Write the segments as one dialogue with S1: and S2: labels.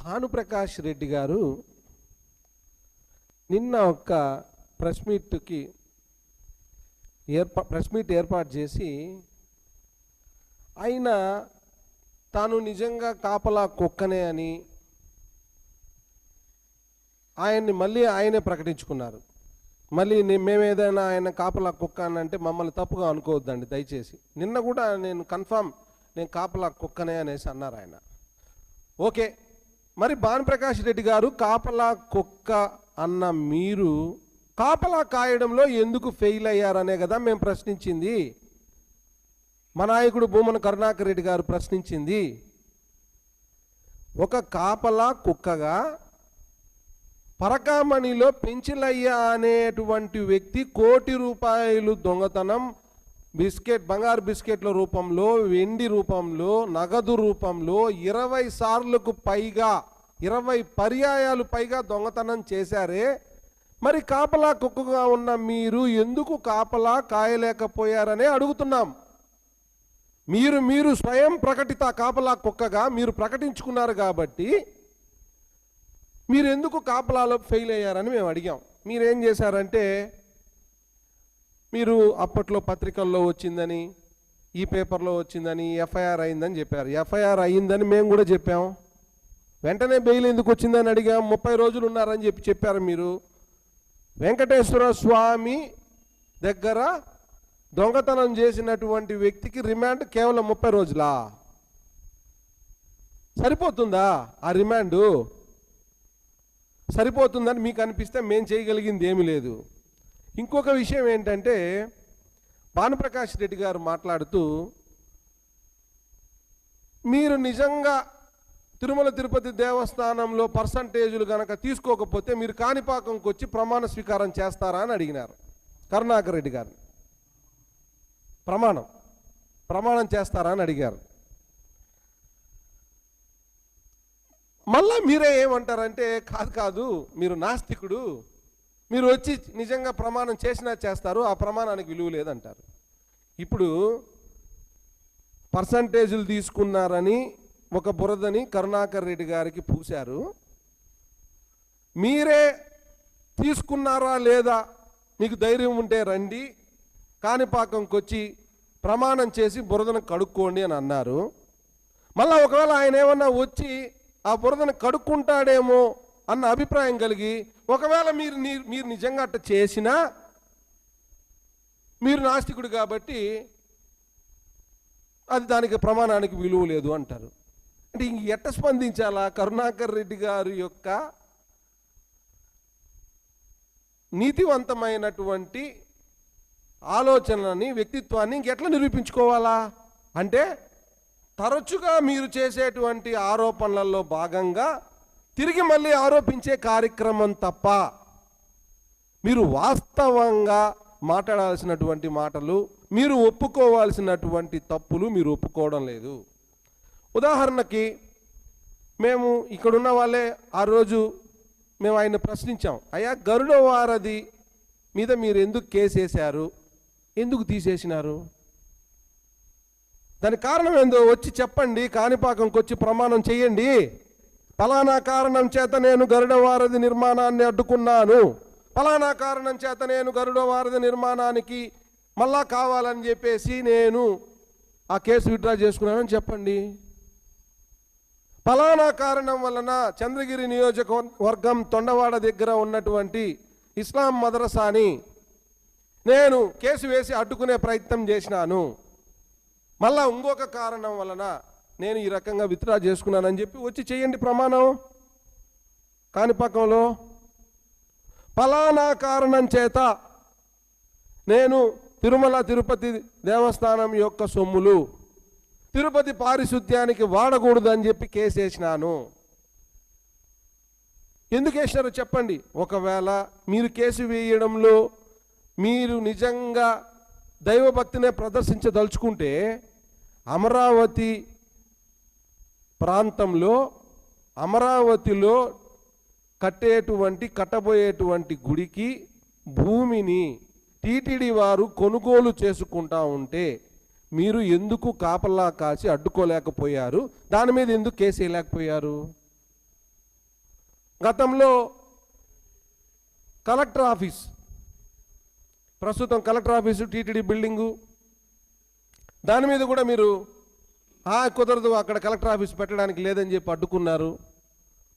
S1: భానుప్రకాష్ రెడ్డి గారు నిన్న ఒక ప్రెస్ మీట్ ఏర్పాటు చేసి ఆయన తాను నిజంగా కాపలా కుక్కనే అని ఆయనే ప్రకటించుకున్నారు. మళ్ళీ మేమేదైనా ఆయన కాపలా కుక్క అని అంటే మమ్మల్ని తప్పుగా అనుకోవద్దండి దయచేసి. నిన్న కూడా నేను కాపలా కుక్కనే అనేసి అన్నారు ఆయన. ఓకే, మరి భానుప్రకాష్ రెడ్డి గారు కాపలా కుక్క అన్న మీరు కాపలా కాయడంలో ఎందుకు ఫెయిల్ అయ్యారనే కదా మేము ప్రశ్నించింది. మా నాయకుడు భూమన కరుణాకర్ రెడ్డి గారు ప్రశ్నించింది. ఒక కాపలా కుక్కగా పరకామణిలో పెంచిలయ్య అనేటువంటి వ్యక్తి కోటి రూపాయలు దొంగతనం బంగారు బిస్కెట్ల రూపంలో, వెండి రూపంలో, నగదు రూపంలో 20 సార్లకు పైగా 20 పర్యాయాలు పైగా దొంగతనం చేశారే. మరి కాపలా కుక్కగా ఉన్న మీరు ఎందుకు కాపలా కాయలేకపోయారనే అడుగుతున్నాం. మీరు స్వయం ప్రకటిత కాపలా కుక్కగా మీరు ప్రకటించుకున్నారు కాబట్టి మీరు ఎందుకు కాపలాలో ఫెయిల్ అయ్యారని మేము అడిగాం. మీరేం చేశారంటే మీరు అప్పట్లో పత్రికల్లో వచ్చిందని, ఈ పేపర్లో వచ్చిందని, ఎఫ్ఐఆర్ అయిందని చెప్పారు. ఎఫ్ఐఆర్ అయిందని మేము కూడా చెప్పాం. వెంటనే బెయిల్ ఎందుకు వచ్చిందని అడిగాం. 30 రోజులు ఉన్నారని చెప్పారు మీరు. వెంకటేశ్వర స్వామి దగ్గర దొంగతనం చేసినటువంటి వ్యక్తికి రిమాండ్ కేవలం 30 రోజులా? సరిపోతుందా? ఆ రిమాండు సరిపోతుందని మీకు అనిపిస్తే మేము చేయగలిగింది ఏమీ లేదు. ఇంకొక విషయం ఏంటంటే భానుప్రకాష్ రెడ్డి గారు మాట్లాడుతూ మీరు నిజంగా తిరుమల తిరుపతి దేవస్థానంలో పర్సంటేజులు కనుక తీసుకోకపోతే మీరు కాణిపాకంకి వచ్చి ప్రమాణ స్వీకారం చేస్తారా అని అడిగినారు కరుణాకర్ రెడ్డి గారిని. ప్రమాణం చేస్తారా అని అడిగారు. మళ్ళా మీరే ఏమంటారంటే కాదు మీరు నాస్తికుడు, మీరు వచ్చి నిజంగా ప్రమాణం చేసినా చేస్తారు, ఆ ప్రమాణానికి విలువ లేదంటారు. ఇప్పుడు పర్సంటేజులు తీసుకున్నారని ఒక బురదని కరుణాకర్ రెడ్డి గారికి పూశారు. మీరే తీసుకున్నారా లేదా మీకు ధైర్యం ఉంటే రండి, కాణిపాకంకి వచ్చి ప్రమాణం చేసి బురదను కడుక్కోండి అని అన్నారు. మళ్ళీ ఒకవేళ ఆయన ఏమన్నా వచ్చి ఆ బురదను కడుక్కుంటాడేమో అన్న అభిప్రాయం కలిగి ఒకవేళ మీరు నిజంగా అట్ట చేసినా మీరు నాస్తికుడు కాబట్టి అది దానికి ప్రమాణానికి విలువ లేదు అంటారు. అంటే ఇంక ఎట్ట స్పందించాలా? కరుణాకర్ రెడ్డి గారి యొక్క నీతివంతమైనటువంటి ఆలోచనలని, వ్యక్తిత్వాన్ని ఇంకెట్లా నిరూపించుకోవాలా? అంటే తరచుగా మీరు చేసేటువంటి ఆరోపణలలో భాగంగా తిరిగి మళ్ళీ ఆరోపించే కార్యక్రమం తప్ప మీరు వాస్తవంగా మాట్లాడాల్సినటువంటి మాటలు, మీరు ఒప్పుకోవాల్సినటువంటి తప్పులు మీరు ఒప్పుకోవడం లేదు. ఉదాహరణకి మేము ఇక్కడున్న వాళ్ళే ఆ రోజు మేము ఆయన ప్రశ్నించాం, అయ్యా గరుడ వారధి మీద మీరు ఎందుకు కేసు వేశారు, ఎందుకు తీసేసినారు, దానికి కారణం ఏందో వచ్చి చెప్పండి, కాణిపాకంకి వచ్చి ప్రమాణం చేయండి. ఫలానా కారణం చేత నేను గరుడ వారధి నిర్మాణాన్ని అడ్డుకున్నాను, ఫలానా కారణం చేత నేను గరుడ వారధి నిర్మాణానికి మళ్ళా కావాలని చెప్పేసి నేను ఆ కేసు విత్డ్రా చేసుకున్నానని చెప్పండి. ఫలానా కారణం వలన చంద్రగిరి నియోజకవర్గం తొండవాడ దగ్గర ఉన్నటువంటి ఇస్లాం మదరసాని నేను కేసు వేసి అడ్డుకునే ప్రయత్నం చేసినాను, మళ్ళా ఇంకొక కారణం వలన నేను ఈ రకంగా విత్డ్రా చేసుకున్నానని చెప్పి వచ్చి చేయండి ప్రమాణం కాణిపాకంలో. ఫలానా కారణం చేత నేను తిరుమల తిరుపతి దేవస్థానం యొక్క సొమ్ములు తిరుపతి పారిశుద్ధ్యానికి వాడకూడదని చెప్పి కేసు వేసినాను. ఎందుకు వేసినారో చెప్పండి. ఒకవేళ మీరు కేసు వేయడంలో మీరు నిజంగా దైవభక్తినే ప్రదర్శించదలుచుకుంటే అమరావతి ప్రాంతంలో అమరావతిలో కట్టబోయేటువంటి గుడికి భూమిని టీటీడీ వారు కొనుగోలు చేసుకుంటా ఉంటే మీరు ఎందుకు కాపలా కాసి అడ్డుకోలేకపోయారు? దాని మీద ఎందుకు కేసు వేయలేకపోయారు? గతంలో కలెక్టర్ ఆఫీస్, ప్రస్తుతం కలెక్టర్ ఆఫీసు టీటీడీ బిల్డింగు, దాని మీద కూడా మీరు కుదరదు, అక్కడ కలెక్టర్ ఆఫీస్ పెట్టడానికి లేదని చెప్పి అడ్డుకున్నారు.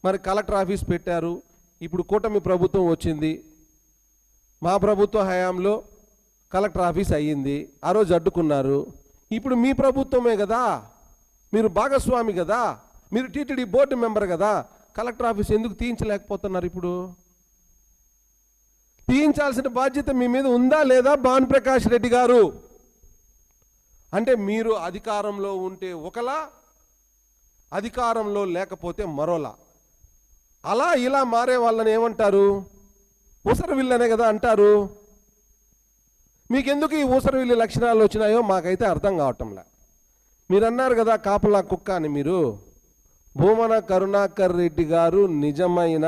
S1: మరి కలెక్టర్ ఆఫీస్ పెట్టారు. ఇప్పుడు కూటమి ప్రభుత్వం వచ్చింది, మా ప్రభుత్వ హయాంలో కలెక్టర్ ఆఫీస్ అయ్యింది. ఆ రోజు అడ్డుకున్నారు. ఇప్పుడు మీ ప్రభుత్వమే కదా, మీరు భాగస్వామి కదా, మీరు టీటీడీ బోర్డు మెంబర్ కదా, కలెక్టర్ ఆఫీస్ ఎందుకు తీయించలేకపోతున్నారు? ఇప్పుడు తీయించాల్సిన బాధ్యత మీ మీద ఉందా లేదా భానుప్రకాష్ రెడ్డి గారు? అంటే మీరు అధికారంలో ఉంటే ఒకలా, అధికారంలో లేకపోతే మరోలా, అలా ఇలా మారే వాళ్ళని ఏమంటారు? ఊసరవిల్లనే కదా అంటారు. మీకెందుకు ఈ ఊసరవిల్లి లక్షణాలు వచ్చినాయో మాకైతే అర్థం కావటంలే. మీరు అన్నారు కదా కాపలా కుక్క అని. మీరు భూమన కరుణాకర్ రెడ్డి గారు నిజమైన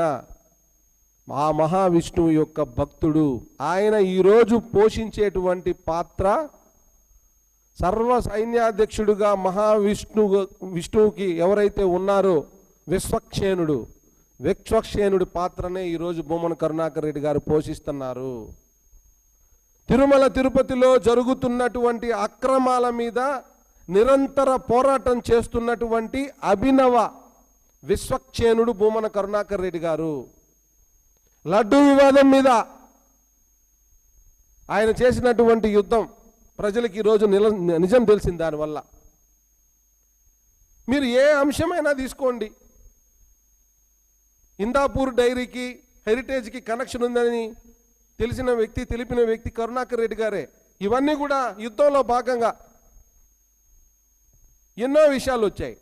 S1: ఆ మహావిష్ణువు యొక్క భక్తుడు. ఆయన ఈరోజు పోషించేటువంటి పాత్ర సర్వ సైన్యాధ్యక్షుడుగా విష్ణువుకి ఎవరైతే ఉన్నారో విశ్వక్షేణుడి పాత్రనే ఈరోజు భూమన కరుణాకర్ రెడ్డి గారు పోషిస్తున్నారు. తిరుమల తిరుపతిలో జరుగుతున్నటువంటి అక్రమాల మీద నిరంతర పోరాటం చేస్తున్నటువంటి అభినవ విశ్వక్షేణుడు భూమన కరుణాకర్ రెడ్డి గారు. లడ్డూ వివాదం మీద ఆయన చేసినటువంటి యుద్ధం ప్రజలకు ఈరోజు నిజం తెలిసింది. దానివల్ల మీరు ఏ అంశమైనా తీసుకోండి, ఇందాపూర్ డైరీకి హెరిటేజ్కి కనెక్షన్ ఉందని తెలిపిన వ్యక్తి కరుణాకర్ రెడ్డి గారే. ఇవన్నీ కూడా యుద్ధంలో భాగంగా ఎన్నో విషయాలు వచ్చాయి.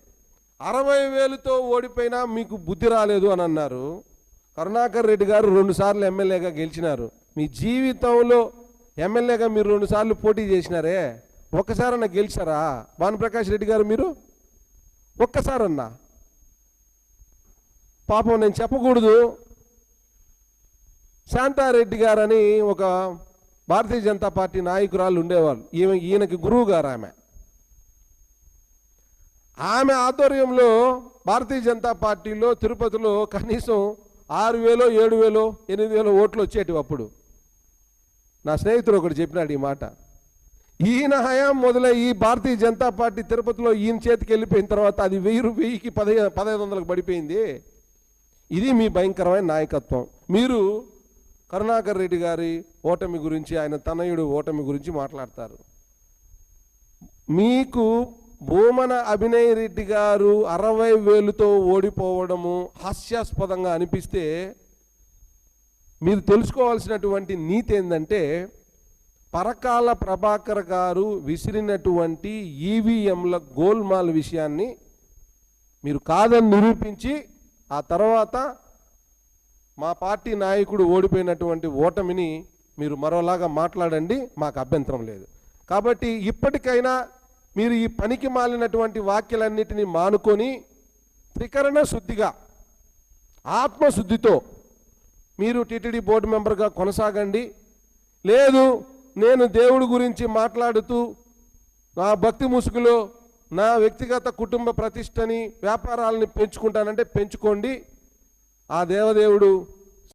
S1: 60,000తో ఓడిపోయినా మీకు బుద్ధి రాలేదు అని అన్నారు. కరుణాకర్ రెడ్డి గారు 2 సార్లు ఎమ్మెల్యేగా గెలిచినారు. మీ జీవితంలో ఎమ్మెల్యేగా మీరు 2 సార్లు పోటీ చేసినారే, ఒక్కసారన్నా గెలిచారా భానుప్రకాష్ రెడ్డి గారు? మీరు ఒక్కసారన్నా? పాపం నేను చెప్పకూడదు, శాంతారెడ్డి గారని ఒక భారతీయ జనతా పార్టీ నాయకురాలు ఉండేవాళ్ళు. ఈయనకి గురువు గారు. ఆమె ఆధ్వర్యంలో భారతీయ జనతా పార్టీలో తిరుపతిలో కనీసం 6,000, 7,000, 8,000 ఓట్లు వచ్చేటివి అప్పుడు. నా స్నేహితుడు ఒకటి చెప్పినాడు ఈ మాట. ఈయన హయాం మొదలై ఈ భారతీయ జనతా పార్టీ తిరుపతిలో ఈయన చేతికి వెళ్ళిపోయిన తర్వాత అది 1000కి 1,500కి పడిపోయింది. ఇది మీ భయంకరమైన నాయకత్వం. మీరు కరుణాకర్ రెడ్డి గారి ఓటమి గురించి, ఆయన తనయుడు ఓటమి గురించి మాట్లాడతారు. మీకు భూమన అభినయ్ రెడ్డి గారు 60,000తో ఓడిపోవడము హాస్యాస్పదంగా అనిపిస్తే, మీరు తెలుసుకోవాల్సినటువంటి నీతి ఏంటంటే, పరకాల ప్రభాకర్ గారు విసిరినటువంటి ఈవీఎంల గోల్మాల్ విషయాన్ని మీరు కాదని నిరూపించి, ఆ తర్వాత మా పార్టీ నాయకుడు ఓడిపోయినటువంటి ఓటమిని మీరు మరోలాగా మాట్లాడండి, మాకు అభ్యంతరం లేదు. కాబట్టి ఇప్పటికైనా మీరు ఈ పనికి మాలినటువంటి వాక్యాలన్నిటినీ మానుకొని త్రికరణ శుద్ధిగా, ఆత్మశుద్ధితో మీరు టీటీడీ బోర్డు మెంబర్గా కొనసాగండి. లేదు నేను దేవుడి గురించి మాట్లాడుతూ నా భక్తి ముసుగులో నా వ్యక్తిగత కుటుంబ ప్రతిష్టని, వ్యాపారాలని పెంచుకుంటానంటే పెంచుకోండి. ఆ దేవదేవుడు